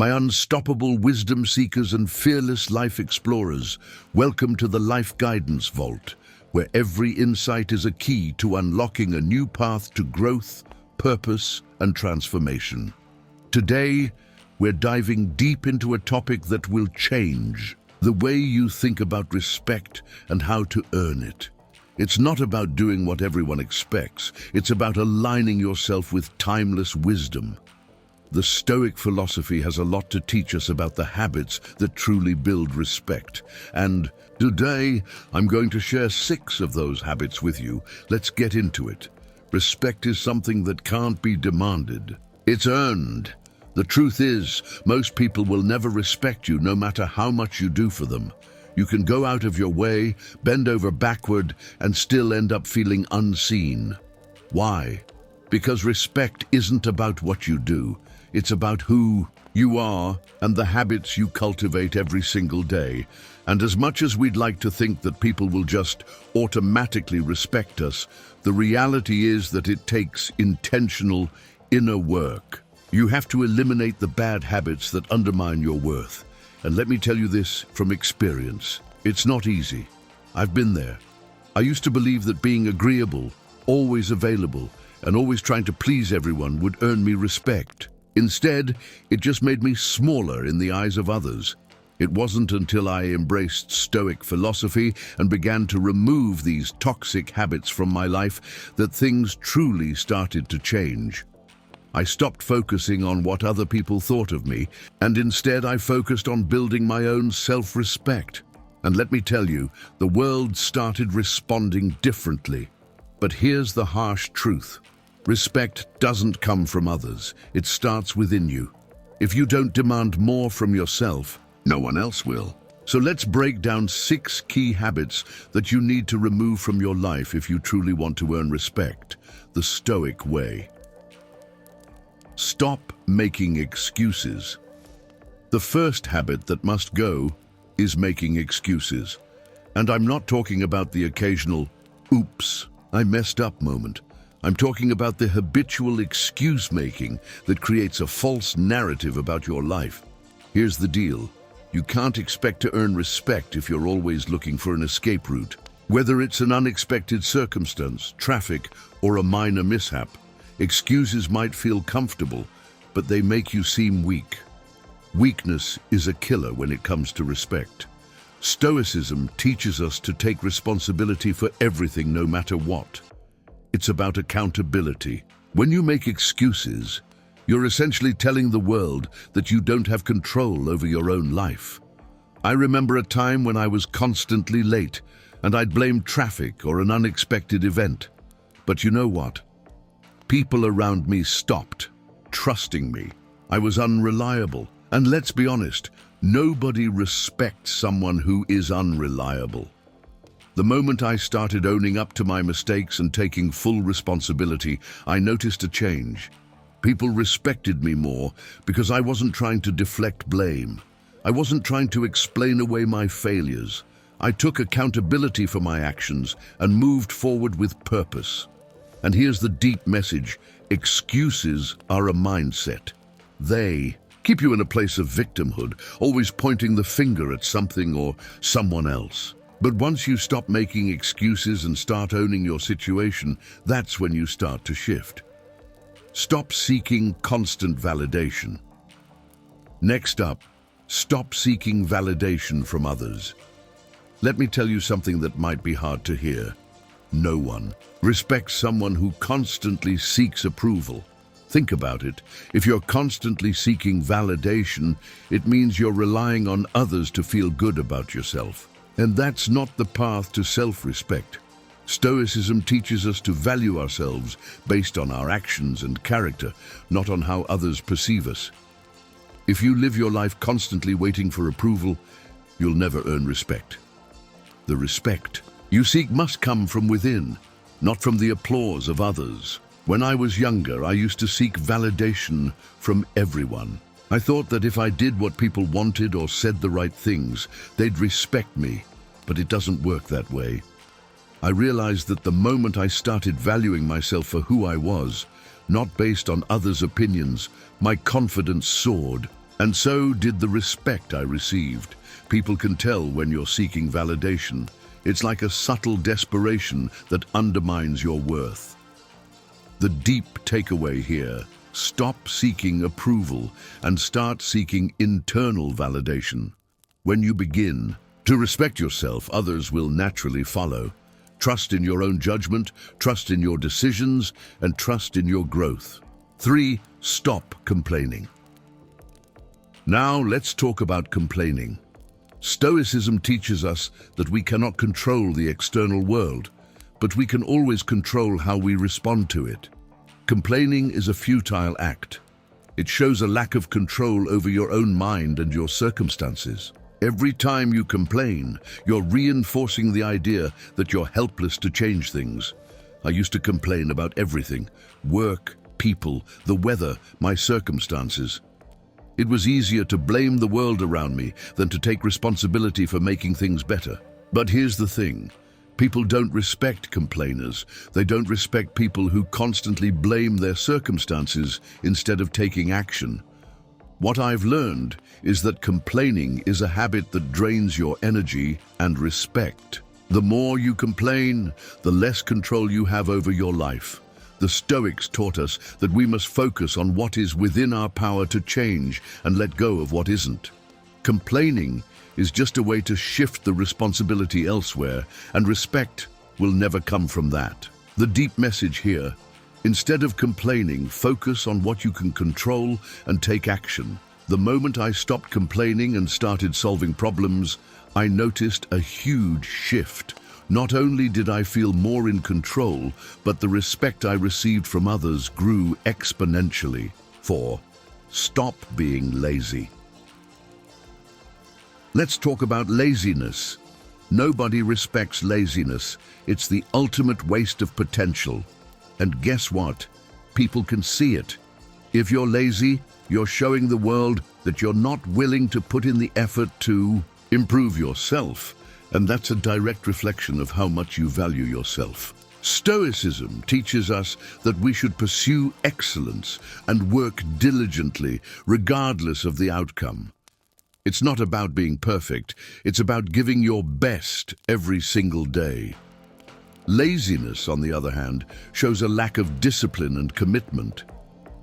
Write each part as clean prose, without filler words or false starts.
My unstoppable wisdom seekers and fearless life explorers, welcome to the Life Guidance Vault, where every insight is a key to unlocking a new path to growth, purpose, and transformation. Today, we're diving deep into a topic that will change the way you think about respect and how to earn it. It's not about doing what everyone expects. It's about aligning yourself with timeless wisdom. The Stoic philosophy has a lot to teach us about the habits that truly build respect. And today, I'm going to share 6 of those habits with you. Let's get into it. Respect is something that can't be demanded. It's earned. The truth is, most people will never respect you no matter how much you do for them. You can go out of your way, bend over backward, and still end up feeling unseen. Why? Because respect isn't about what you do. It's about who you are and the habits you cultivate every single day. And as much as we'd like to think that people will just automatically respect us, the reality is that it takes intentional inner work. You have to eliminate the bad habits that undermine your worth. And let me tell you this from experience. It's not easy. I've been there. I used to believe that being agreeable, always available, and always trying to please everyone would earn me respect. Instead, it just made me smaller in the eyes of others. It wasn't until I embraced Stoic philosophy and began to remove these toxic habits from my life that things truly started to change. I stopped focusing on what other people thought of me, and instead I focused on building my own self-respect. And let me tell you, the world started responding differently. But here's the harsh truth. Respect doesn't come from others. It starts within you. If you don't demand more from yourself, no one else will. So let's break down 6 key habits that you need to remove from your life if you truly want to earn respect. The Stoic way. Stop making excuses. The first habit that must go is making excuses. And I'm not talking about the occasional, oops, I messed up moment. I'm talking about the habitual excuse-making that creates a false narrative about your life. Here's the deal. You can't expect to earn respect if you're always looking for an escape route. Whether it's an unexpected circumstance, traffic, or a minor mishap, excuses might feel comfortable, but they make you seem weak. Weakness is a killer when it comes to respect. Stoicism teaches us to take responsibility for everything no matter what. It's about accountability. When you make excuses, you're essentially telling the world that you don't have control over your own life. I remember a time when I was constantly late, and I'd blame traffic or an unexpected event. But you know what? People around me stopped trusting me. I was unreliable. And let's be honest, nobody respects someone who is unreliable. The moment I started owning up to my mistakes and taking full responsibility, I noticed a change. People respected me more because I wasn't trying to deflect blame. I wasn't trying to explain away my failures. I took accountability for my actions and moved forward with purpose. And here's the deep message. Excuses are a mindset. They keep you in a place of victimhood, always pointing the finger at something or someone else. But once you stop making excuses and start owning your situation, that's when you start to shift. Stop seeking constant validation. Next up, stop seeking validation from others. Let me tell you something that might be hard to hear. No one respects someone who constantly seeks approval. Think about it. If you're constantly seeking validation, it means you're relying on others to feel good about yourself. And that's not the path to self-respect. Stoicism teaches us to value ourselves based on our actions and character, not on how others perceive us. If you live your life constantly waiting for approval, you'll never earn respect. The respect you seek must come from within, not from the applause of others. When I was younger, I used to seek validation from everyone. I thought that if I did what people wanted or said the right things, they'd respect me, but it doesn't work that way. I realized that the moment I started valuing myself for who I was, not based on others' opinions, my confidence soared. And so did the respect I received. People can tell when you're seeking validation. It's like a subtle desperation that undermines your worth. The deep takeaway here: stop seeking approval and start seeking internal validation. When you begin to respect yourself, others will naturally follow. Trust in your own judgment, trust in your decisions, and trust in your growth. 3. Stop complaining. Now let's talk about complaining. Stoicism teaches us that we cannot control the external world, but we can always control how we respond to it. Complaining is a futile act. It shows a lack of control over your own mind and your circumstances. Every time you complain, you're reinforcing the idea that you're helpless to change things. I used to complain about everything: work, people, the weather, my circumstances. It was easier to blame the world around me than to take responsibility for making things better. But here's the thing: people don't respect complainers. They don't respect people who constantly blame their circumstances instead of taking action. What I've learned is that complaining is a habit that drains your energy and respect. The more you complain, the less control you have over your life. The Stoics taught us that we must focus on what is within our power to change and let go of what isn't. Complaining is just a way to shift the responsibility elsewhere, and respect will never come from that. The deep message here: instead of complaining, focus on what you can control and take action. The moment I stopped complaining and started solving problems, I noticed a huge shift. Not only did I feel more in control, but the respect I received from others grew exponentially. 4. Stop being lazy. Let's talk about laziness. Nobody respects laziness. It's the ultimate waste of potential. And guess what? People can see it. If you're lazy, you're showing the world that you're not willing to put in the effort to improve yourself. And that's a direct reflection of how much you value yourself. Stoicism teaches us that we should pursue excellence and work diligently, regardless of the outcome. It's not about being perfect. It's about giving your best every single day. Laziness, on the other hand, shows a lack of discipline and commitment.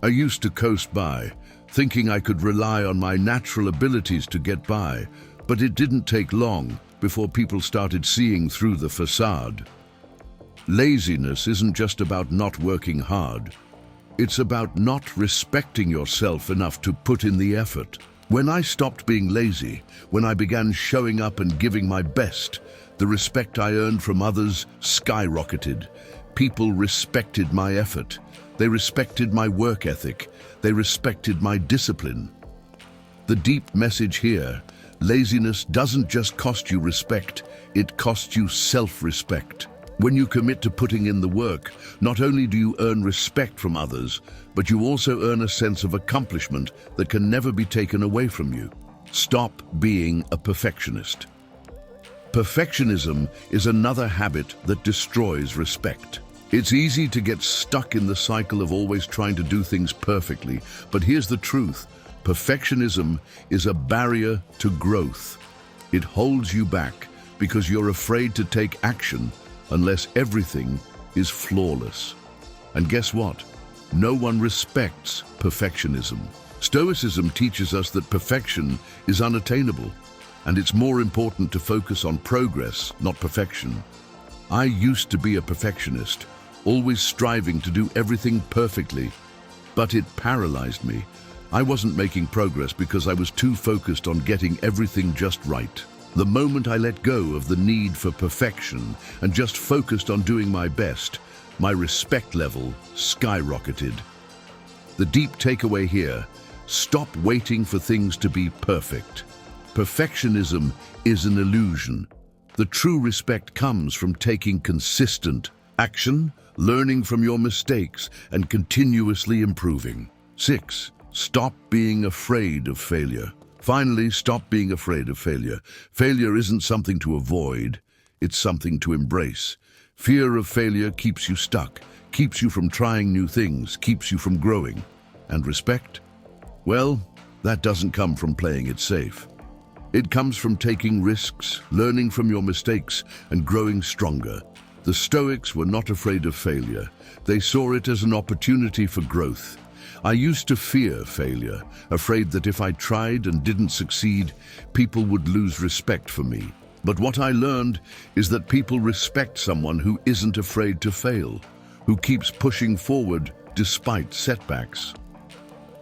I used to coast by, thinking I could rely on my natural abilities to get by, but it didn't take long before people started seeing through the facade. Laziness isn't just about not working hard. It's about not respecting yourself enough to put in the effort. When I stopped being lazy, when I began showing up and giving my best, the respect I earned from others skyrocketed. People respected my effort. They respected my work ethic. They respected my discipline. The deep message here: laziness doesn't just cost you respect, it costs you self-respect. When you commit to putting in the work, not only do you earn respect from others, but you also earn a sense of accomplishment that can never be taken away from you. Stop being a perfectionist. Perfectionism is another habit that destroys respect. It's easy to get stuck in the cycle of always trying to do things perfectly, but here's the truth: perfectionism is a barrier to growth. It holds you back because you're afraid to take action unless everything is flawless. And guess what? No one respects perfectionism. Stoicism teaches us that perfection is unattainable, and it's more important to focus on progress, not perfection. I used to be a perfectionist, always striving to do everything perfectly, but it paralyzed me. I wasn't making progress because I was too focused on getting everything just right. The moment I let go of the need for perfection and just focused on doing my best, my respect level skyrocketed. The deep takeaway here: stop waiting for things to be perfect. Perfectionism is an illusion. The true respect comes from taking consistent action, learning from your mistakes, and continuously improving. 6. Stop being afraid of failure. Finally, stop being afraid of failure. Failure isn't something to avoid, it's something to embrace. Fear of failure keeps you stuck, keeps you from trying new things, keeps you from growing. And respect? Well, That doesn't come from playing it safe. It comes from taking risks, learning from your mistakes, and growing stronger. The Stoics were not afraid of failure. They saw it as an opportunity for growth. I used to fear failure, afraid that if I tried and didn't succeed, people would lose respect for me. But what I learned is that people respect someone who isn't afraid to fail, who keeps pushing forward despite setbacks.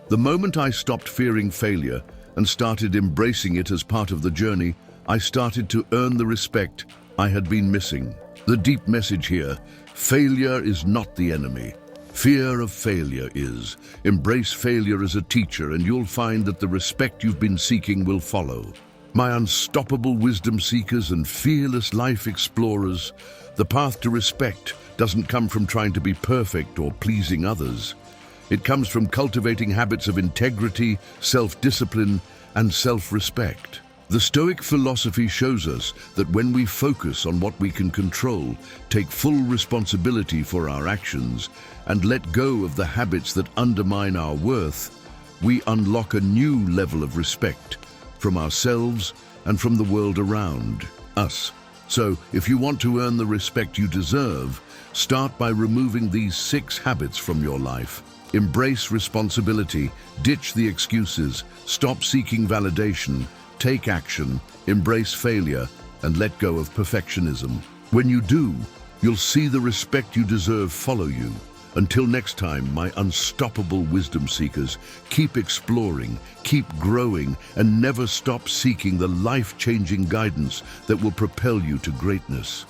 The moment I stopped fearing failure and started embracing it as part of the journey, I started to earn the respect I had been missing. The deep message here: failure is not the enemy. Fear of failure is. Embrace failure as a teacher and you'll find that the respect you've been seeking will follow. My unstoppable wisdom seekers and fearless life explorers, the path to respect doesn't come from trying to be perfect or pleasing others. It comes from cultivating habits of integrity, self-discipline, and self-respect. The Stoic philosophy shows us that when we focus on what we can control, take full responsibility for our actions, and let go of the habits that undermine our worth, we unlock a new level of respect from ourselves and from the world around us. So, if you want to earn the respect you deserve, start by removing these 6 habits from your life. Embrace responsibility, ditch the excuses, stop seeking validation, take action, embrace failure, and let go of perfectionism. When you do, you'll see the respect you deserve follow you. Until next time, my unstoppable wisdom seekers, keep exploring, keep growing, and never stop seeking the life-changing guidance that will propel you to greatness.